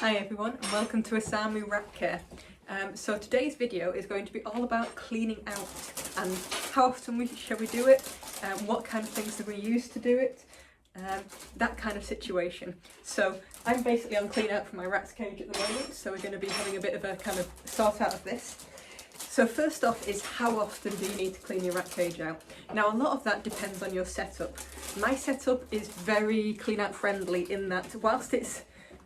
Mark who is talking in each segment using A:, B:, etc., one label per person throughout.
A: Hi everyone and welcome to Isamu Rat Care. So today's video is going to be all about cleaning out and how often shall we do it, what kind of things do we use to do it, that kind of situation. So I'm basically on clean out for my rat's cage at the moment, so we're going to be having a bit of a kind of sort out of this. So first off is how often do you need to clean your rat cage out? Now a lot of that depends on your setup. My setup is very clean out friendly in that whilst it's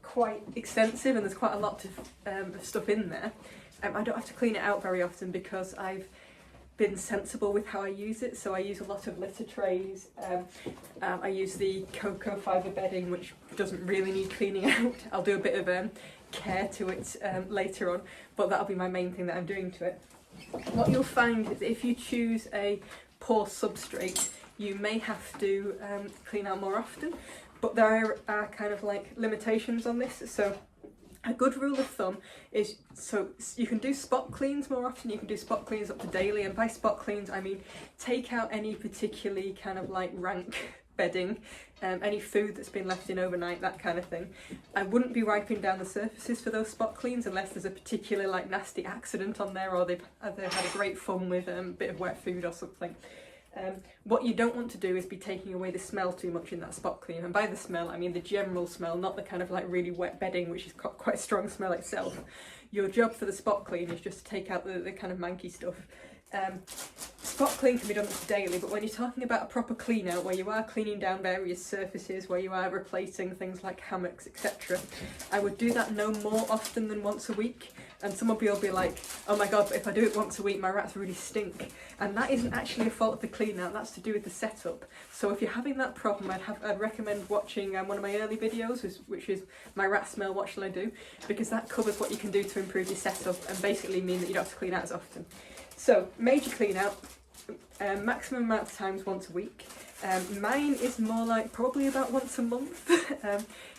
A: quite extensive and there's quite a lot of stuff in there, I don't have to clean it out very often because I've been sensible with how I use it. So I use a lot of litter trays, I use the cocoa fibre bedding, which doesn't really need cleaning out. I'll do a bit of care to it later on, but that'll be my main thing that I'm doing to it. What you'll find is if you choose a poor substrate, you may have to clean out more often. But there are kind of like limitations on this. So a good rule of thumb is, so you can do spot cleans more often, you can do spot cleans up to daily, and by spot cleans I mean take out any particularly kind of like rank bedding, any food that's been left in overnight, that kind of thing. I wouldn't be wiping down the surfaces for those spot cleans unless there's a particular like nasty accident on there, or they've had a great fun with a bit of wet food or something. What you don't want to do is be taking away the smell too much in that spot clean, and by the smell I mean the general smell, not the kind of like really wet bedding which is quite a strong smell itself. Your job for the spot clean is just to take out the kind of manky stuff. Spot clean can be done daily, but when you're talking about a proper clean out where you are cleaning down various surfaces, where you are replacing things like hammocks, etc., I would do that no more often than once a week. And some of you will be like, oh my god, but if I do it once a week my rats really stink. And that isn't actually a fault of the clean out, that's to do with the setup. So if you're having that problem, I'd recommend watching one of my early videos, which is my rat smell, what shall I do? Because that covers what you can do to improve your setup and basically mean that you don't have to clean out as often. So major clean out, maximum amount of times once a week. Mine is more like probably about once a month,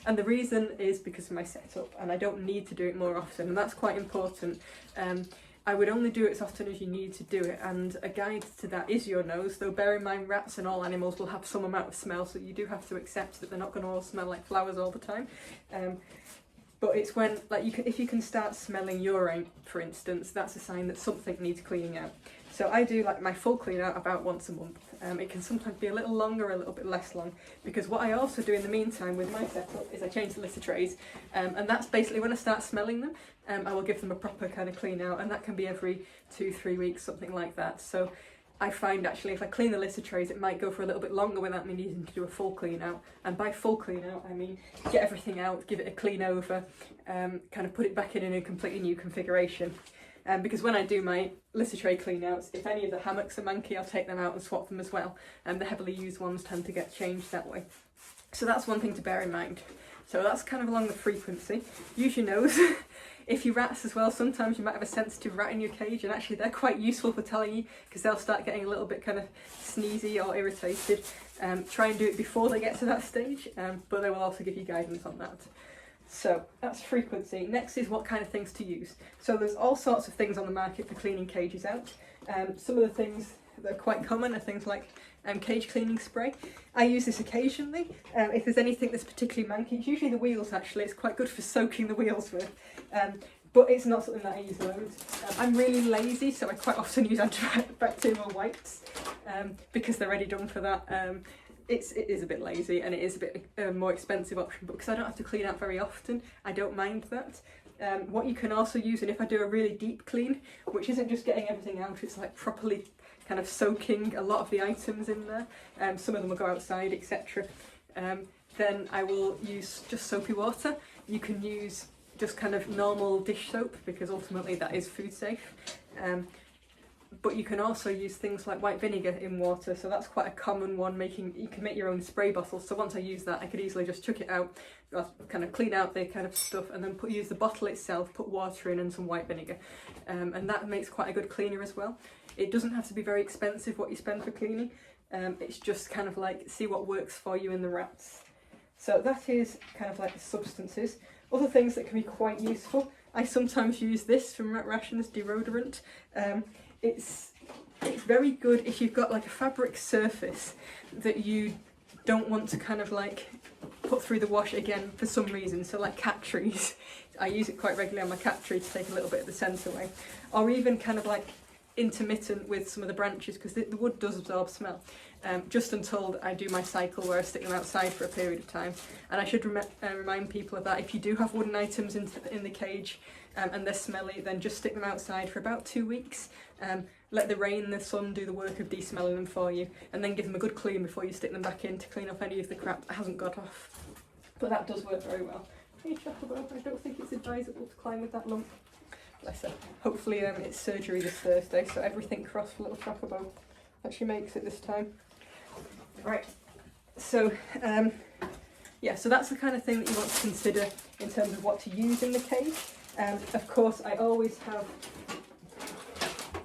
A: and the reason is because of my setup, and I don't need to do it more often, and that's quite important. I would only do it as often as you need to do it, and a guide to that is your nose, though bear in mind rats and all animals will have some amount of smell, so you do have to accept that they're not going to all smell like flowers all the time. But it's when, like, if you can start smelling urine, for instance, that's a sign that something needs cleaning out. So I do like my full clean out about once a month. It can sometimes be a little longer, a little bit less long, because what I also do in the meantime with my setup is I change the litter trays, and that's basically when I start smelling them, I will give them a proper kind of clean out, and that can be every 2-3 weeks, something like that. So I find actually if I clean the litter trays it might go for a little bit longer without me needing to do a full clean out, and by full clean out I mean get everything out, give it a clean over, kind of put it back in a completely new configuration. Because when I do my litter tray clean outs, if any of the hammocks are manky I'll take them out and swap them as well, and the heavily used ones tend to get changed that way. So that's one thing to bear in mind. So that's kind of along the frequency. Use your nose. If you rats as well, sometimes you might have a sensitive rat in your cage, and actually they're quite useful for telling you, because they'll start getting a little bit kind of sneezy or irritated. Try and do it before they get to that stage, but they will also give you guidance on that. So that's frequency. Next is what kind of things to use. So there's all sorts of things on the market for cleaning cages out. Some of the things that are quite common are things like cage cleaning spray. I use this occasionally. If there's anything that's particularly manky, it's usually the wheels actually, it's quite good for soaking the wheels with. But it's not something that I use loads. I'm really lazy, so I quite often use antibacterial wipes because they're already done for that. It is a bit lazy and it is a bit more expensive option, but because I don't have to clean out very often, I don't mind that. What you can also use, and if I do a really deep clean, which isn't just getting everything out, it's like properly kind of soaking a lot of the items in there, some of them will go outside, etc. Then I will use just soapy water. You can use just kind of normal dish soap because ultimately that is food safe. But you can also use things like white vinegar in water, so that's quite a common one. You can make your own spray bottles, so once I use that I could easily just chuck it out, kind of clean out the kind of stuff, and then use the bottle itself, put water in and some white vinegar, and that makes quite a good cleaner as well. It doesn't have to be very expensive what you spend for cleaning, it's just kind of like see what works for you and the rats. So that is kind of like the substances. Other things that can be quite useful, I sometimes use this from Rat Rations deodorant. It's very good if you've got like a fabric surface that you don't want to kind of like put through the wash again for some reason. So like cat trees, I use it quite regularly on my cat tree to take a little bit of the scent away, or even kind of like intermittent with some of the branches, because the wood does absorb smell. Just until I do my cycle where I stick them outside for a period of time. And I should remind people of that. If you do have wooden items in the cage and they're smelly, then just stick them outside for about 2 weeks. Let the rain and the sun do the work of de-smelling them for you, and then give them a good clean before you stick them back in to clean off any of the crap that hasn't got off. But that does work very well. Hey Chocobo, I don't think it's advisable to climb with that lump. Bless her. Hopefully it's surgery this Thursday, so everything crossed for little Chocobo that she makes it this time. Right, so yeah, so that's the kind of thing that you want to consider in terms of what to use in the cage. Of course, I always have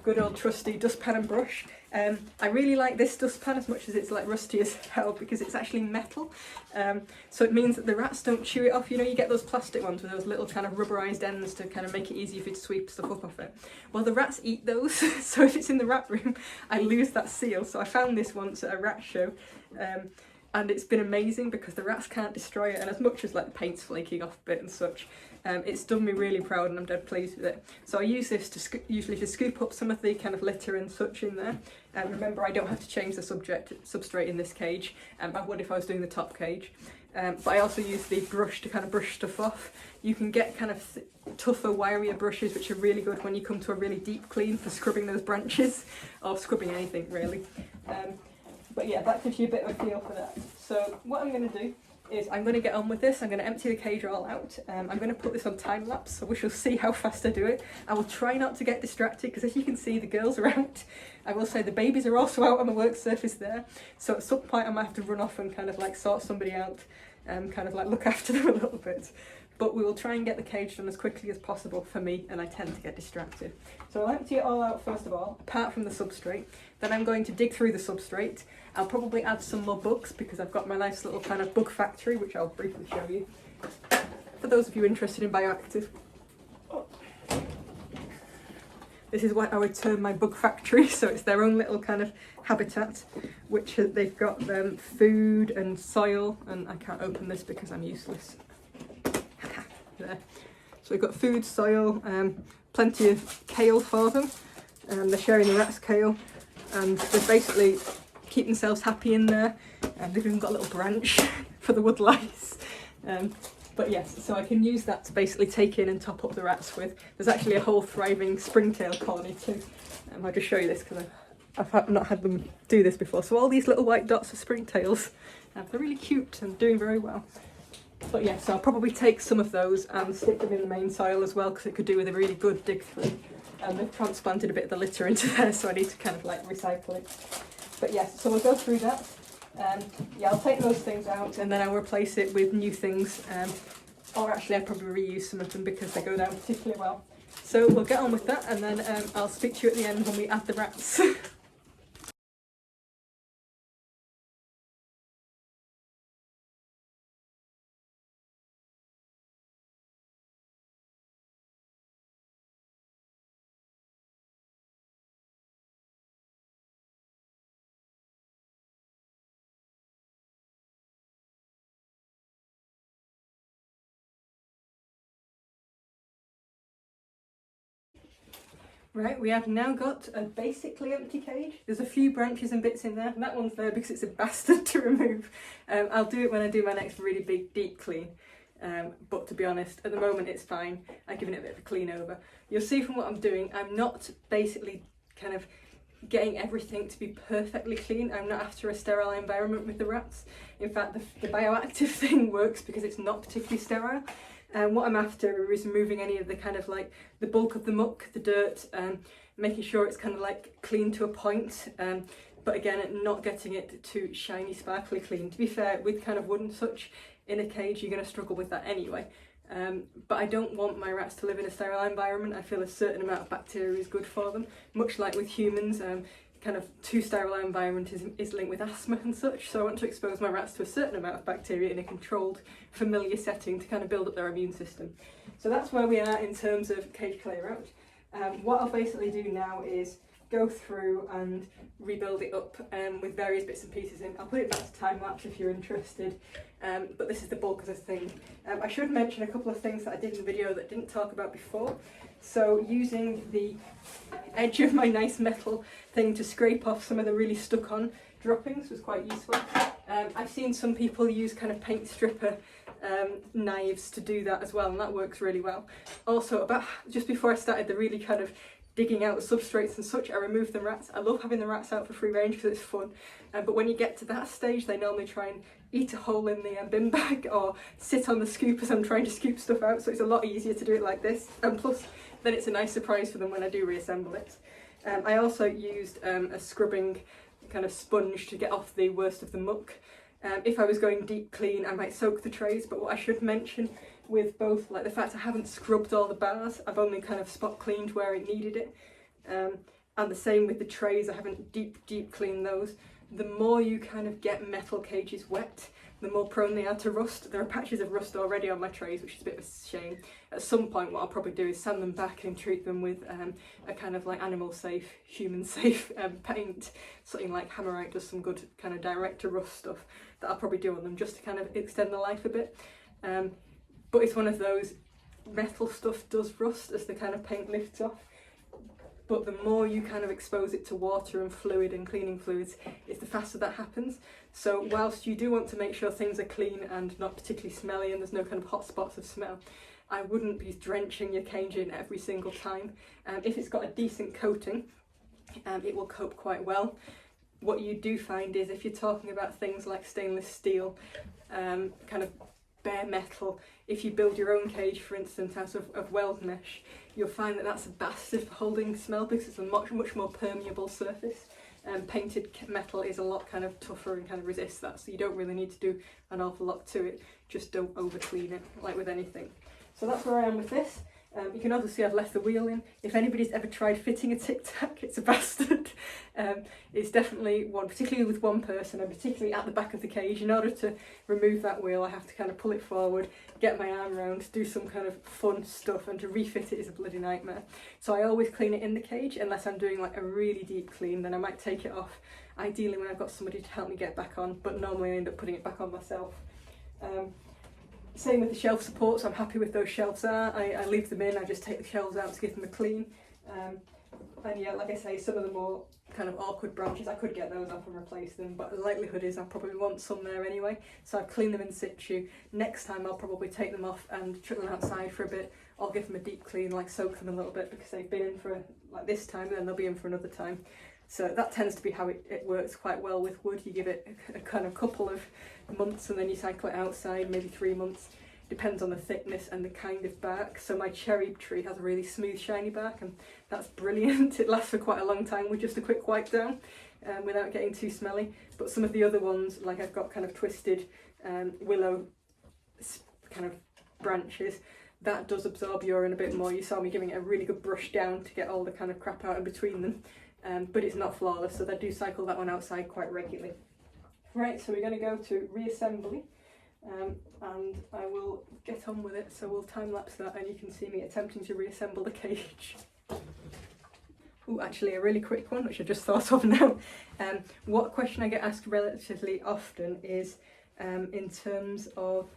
A: good old trusty dustpan and brush. I really like this dustpan as much as it's like rusty as hell, because it's actually metal. So it means that the rats don't chew it off. You know, you get those plastic ones with those little kind of rubberized ends to kind of make it easier for you to sweep stuff up off it. Well, the rats eat those, so if it's in the rat room, I lose that seal. So I found this once at a rat show, and it's been amazing because the rats can't destroy it, and as much as like the paint's flaking off a bit and such, it's done me really proud and I'm dead pleased with it. So I use this to usually to scoop up some of the kind of litter and such in there. Remember, I don't have to change the substrate in this cage. I would if I was doing the top cage. But I also use the brush to kind of brush stuff off. You can get kind of tougher, wirier brushes, which are really good when you come to a really deep clean for scrubbing those branches, or scrubbing anything really. But yeah, that gives you a bit of a feel for that. So what I'm going to do is I'm going to get on with this. I'm going to empty the cage all out. I'm going to put this on time lapse, so we shall see how fast I do it. I will try not to get distracted, because as you can see, the girls are out. I will say the babies are also out on the work surface there. So at some point I might have to run off and kind of like sort somebody out and kind of like look after them a little bit. But we will try and get the cage done as quickly as possible for me, and I tend to get distracted. So I'll empty it all out first of all, apart from the substrate. Then I'm going to dig through the substrate. I'll probably add some more bugs, because I've got my nice little kind of bug factory, which I'll briefly show you. For those of you interested in Bioactive. Oh. This is what I would term my bug factory, so it's their own little kind of habitat, which they've got food and soil, and I can't open this because I'm useless. There. So we've got food, soil, plenty of kale for them, and they're sharing the rat's kale, and they basically keep themselves happy in there, and they've even got a little branch for the wood lice. But yes, so I can use that to basically take in and top up the rats with. There's actually a whole thriving springtail colony too. I'll just show you this because I've not had them do this before. So all these little white dots are springtails. They're really cute and doing very well. But yeah, so I'll probably take some of those and stick them in the main soil as well, because it could do with a really good dig through. And they've transplanted a bit of the litter into there, so I need to kind of like recycle it. But yes, so we'll go through that. Yeah, I'll take those things out and then I'll replace it with new things. Or actually I'd probably reuse some of them because they go down particularly well. So we'll get on with that, and then I'll speak to you at the end when we add the rats. Right, we have now got a basically empty cage. There's a few branches and bits in there, and that one's there because it's a bastard to remove. I'll do it when I do my next really big deep clean. But to be honest, at the moment it's fine. I've given it a bit of a clean over. You'll see from what I'm doing, I'm not basically kind of getting everything to be perfectly clean. I'm not after a sterile environment with the rats. In fact, the bioactive thing works because it's not particularly sterile. What I'm after is removing any of the kind of like the bulk of the muck, the dirt, making sure it's kind of like clean to a point, but again, not getting it too shiny, sparkly clean. To be fair, with kind of wood and such in a cage, you're going to struggle with that anyway. But I don't want my rats to live in a sterile environment. I feel a certain amount of bacteria is good for them, much like with humans. Kind of too sterile environment is linked with asthma and such, so I want to expose my rats to a certain amount of bacteria in a controlled, familiar setting to kind of build up their immune system. So that's where we are in terms of cage clear out. What I'll basically do now is go through and rebuild it up with various bits and pieces in. I'll put it back to time lapse if you're interested, but this is the bulk of the thing. I should mention a couple of things that I did in the video that I didn't talk about before. So using the edge of my nice metal thing to scrape off some of the really stuck on droppings was quite useful. I've seen some people use kind of paint stripper knives to do that as well, and that works really well. Also, about just before I started the really kind of digging out substrates and such, I removed the rats. I love having the rats out for free range because it's fun, but when you get to that stage they normally try and eat a hole in the bin bag or sit on the scoop as I'm trying to scoop stuff out, so it's a lot easier to do it like this, and plus then it's a nice surprise for them when I do reassemble it. I also used a scrubbing kind of sponge to get off the worst of the muck. If I was going deep clean I might soak the trays, but what I should mention with both, like the fact I haven't scrubbed all the bars, I've only kind of spot cleaned where it needed it, and the same with the trays, I haven't deep cleaned those. The more you kind of get metal cages wet, the more prone they are to rust. There are patches of rust already on my trays, which is a bit of a shame. At some point what I'll probably do is sand them back and treat them with a kind of like animal safe, human safe paint, something like Hammerite does some good kind of direct to rust stuff that I'll probably do on them just to kind of extend the life a bit. But it's one of those, metal stuff does rust as the kind of paint lifts off, but the more you kind of expose it to water and fluid and cleaning fluids, it's the faster that happens. So whilst you do want to make sure things are clean and not particularly smelly and there's no kind of hot spots of smell, I wouldn't be drenching your cage in every single time. If it's got a decent coating, it will cope quite well. What you do find is if you're talking about things like stainless steel, kind of bare metal, if you build your own cage for instance out of weld mesh, you'll find that that's a bastard for holding smell because it's a much more permeable surface. Painted metal is a lot kind of tougher and kind of resists that, so you don't really need to do an awful lot to it, just don't over clean it like with anything. So that's where I am with this. You can also see I've left the wheel in. If anybody's ever tried fitting a Tic Tac, it's a bastard. It's definitely one, particularly with one person and particularly at the back of the cage. In order to remove that wheel I have to kind of pull it forward, get my arm around, do some kind of fun stuff, and to refit it is a bloody nightmare. So I always clean it in the cage unless I'm doing like a really deep clean, then I might take it off, ideally when I've got somebody to help me get back on, but normally I end up putting it back on myself. Same with the shelf supports, I'm happy with those shelves are. I leave them in, I just take the shelves out to give them a clean. And yeah, like I say, some of the more kind of awkward branches, I could get those off and replace them, but the likelihood is I probably want some there anyway, so I've cleaned them in situ. Next time I'll probably take them off and chuck them outside for a bit, or give them a deep clean, like soak them a little bit, because they've been in for like this time and then they'll be in for another time. So that tends to be how it works quite well with wood. You give it a kind of couple of months and then you cycle it outside, maybe 3 months. Depends on the thickness and the kind of bark. So my cherry tree has a really smooth shiny bark and that's brilliant. It lasts for quite a long time with just a quick wipe down without getting too smelly. But some of the other ones, like I've got kind of twisted willow kind of branches, that does absorb urine a bit more. You saw me giving it a really good brush down to get all the kind of crap out in between them. But it's not flawless, so I do cycle that one outside quite regularly. Right, so we're going to go to reassembly, and I will get on with it, so we'll time lapse that and you can see me attempting to reassemble the cage. Oh, actually a really quick one, which I just thought of now. What question I get asked relatively often is in terms of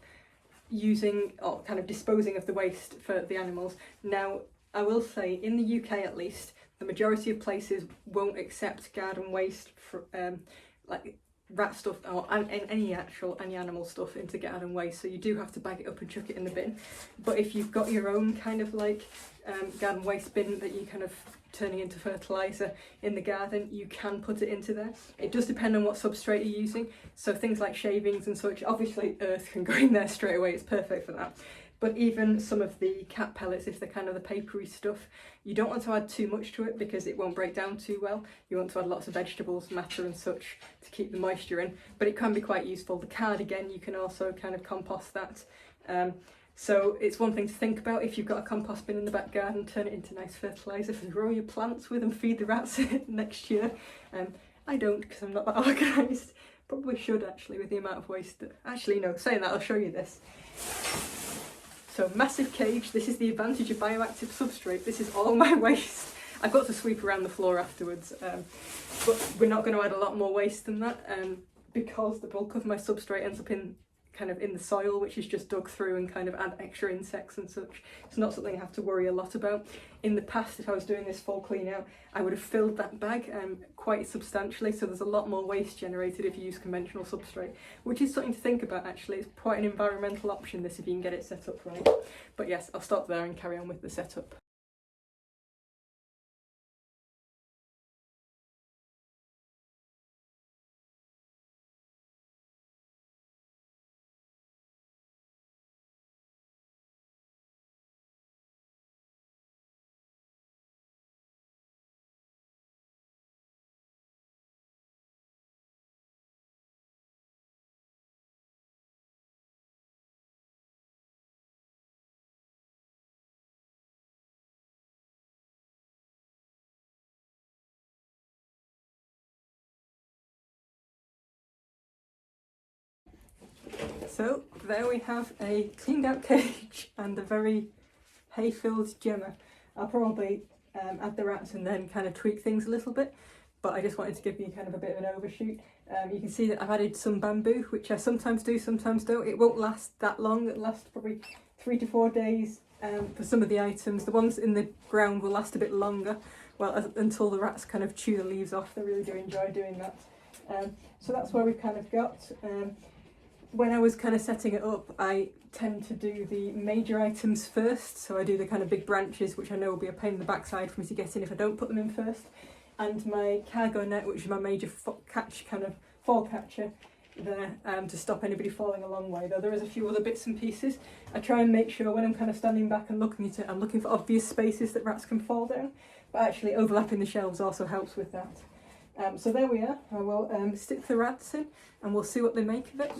A: using or kind of disposing of the waste for the animals. Now, I will say, in the UK at least, the majority of places won't accept garden waste for, like rat stuff or any animal stuff into garden waste, so you do have to bag it up and chuck it in the bin. But if you've got your own kind of like garden waste bin that you kind of turning into fertiliser in the garden, you can put it into there. It does depend on what substrate you're using, so things like shavings and such, obviously earth can go in there straight away, it's perfect for that. But even some of the cat pellets, if they're kind of the papery stuff, you don't want to add too much to it because it won't break down too well. You want to add lots of vegetables, matter and such to keep the moisture in, but it can be quite useful. The card, again, you can also kind of compost that. So it's one thing to think about. If you've got a compost bin in the back garden, turn it into nice fertiliser to grow your plants with and feed the rats next year. I don't, because I'm not that organised. Probably should actually, with the amount of waste that... Actually no, saying that, I'll show you this. So massive cage, this is the advantage of bioactive substrate, this is all my waste. I've got to sweep around the floor afterwards, but we're not going to add a lot more waste than that, because the bulk of my substrate ends up in the soil, which is just dug through and kind of add extra insects and such. It's not something I have to worry a lot about. In the past, if I was doing this full clean out, I would have filled that bag quite substantially, so there's a lot more waste generated if you use conventional substrate, which is something to think about actually. It's quite an environmental option this if you can get it set up right. But yes, I'll stop there and carry on with the setup. So there we have a cleaned out cage and a very hay-filled gemma. I'll probably add the rats and then kind of tweak things a little bit, but I just wanted to give you kind of a bit of an overshoot. You can see that I've added some bamboo, which I sometimes do, sometimes don't. It won't last that long. It lasts probably 3 to 4 days for some of the items. The ones in the ground will last a bit longer, well, until the rats kind of chew the leaves off. They really do enjoy doing that. So that's where we've kind of got. When I was kind of setting it up, I tend to do the major items first. So I do the kind of big branches, which I know will be a pain in the backside for me to get in if I don't put them in first. And my cargo net, which is my major fall catcher there, to stop anybody falling a long way. Though there is a few other bits and pieces. I try and make sure when I'm kind of standing back and looking at it, I'm looking for obvious spaces that rats can fall down. But actually overlapping the shelves also helps with that. So there we are. I will stick the rats in and we'll see what they make of it.